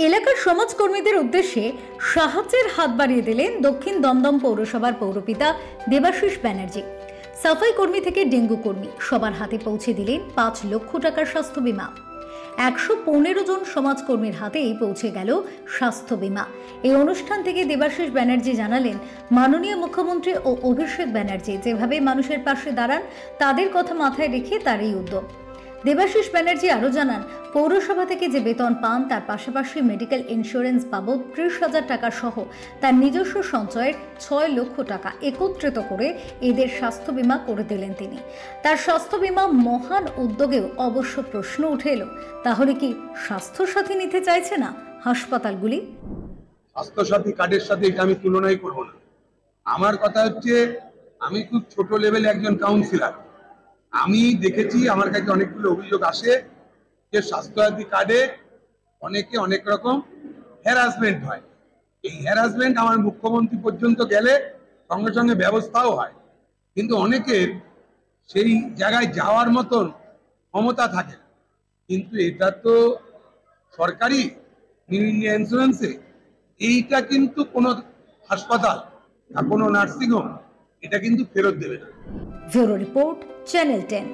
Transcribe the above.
এলাকার সমাজকর্মীদের উদ্দেশ্যে সাহায্যের হাত বাড়িয়ে দিলেন দক্ষিণ দমদম পৌরসভার পৌরপিতা দেবাশিস ব্যানার্জি। সাফাই কর্মী থেকে ডেঙ্গু কর্মী সবার হাতে পৌঁছে দিলেন ৫ লক্ষ টাকার স্বাস্থ্য বীমা। ১১৫ জন সমাজকর্মীর হাতেই পৌঁছে গেল স্বাস্থ্য বীমা। এই অনুষ্ঠান থেকে দেবাশিস ব্যানার্জি জানালেন, মাননীয় মুখ্যমন্ত্রী ও অভিষেক ব্যানার্জি যেভাবে মানুষের পাশে দাঁড়ান, তাদের কথা মাথায় রেখে তার এই উদ্যোগ। দেবাশিস ব্যানার্জি আরও জানান, পৌরসভা থেকে যে বেতন পান তার পাশাপাশি মেডিকেল ইন্স্যুরেন্স বাবদ ৩০,০০০ টাকা সহ তার নিজস্ব সঞ্চয়ের ৬ লক্ষ টাকা একত্রিত করে এদের স্বাস্থ্য বীমা করে দিলেন তিনি। তার স্বাস্থ্য বীমা মহান উদ্যোগেও অবশ্য প্রশ্ন উঠে এলো, তাহলে কি স্বাস্থ্যসাথী নিতে চাইছে না হাসপাতালগুলি? স্বাস্থ্যসাথী কার্ডের সাথে এটা আমি তুলনাই করব না। আমার কথা হচ্ছে, আমি খুব ছোট লেভেলে একজন কাউন্সিলর। আমি দেখেছি, আমার কাছে অনেকগুলো অভিযোগ আসে যে স্বাস্থ্যসাথী কার্ডে অনেকে অনেক রকম হ্যারাসমেন্ট হয়। এই হ্যারাসমেন্ট আমার মুখ্যমন্ত্রী পর্যন্ত গেলে সঙ্গে সঙ্গে ব্যবস্থাও হয়, কিন্তু অনেকের সেই জায়গায় যাওয়ার মতন ক্ষমতা থাকে না। কিন্তু এটা তো সরকারি ইন্স্যুরেন্সে, এইটা কিন্তু কোনো হাসপাতাল না কোনো নার্সিংহোম এটা কিন্তু ফেরত দেবে না। Bureau report, channel 10।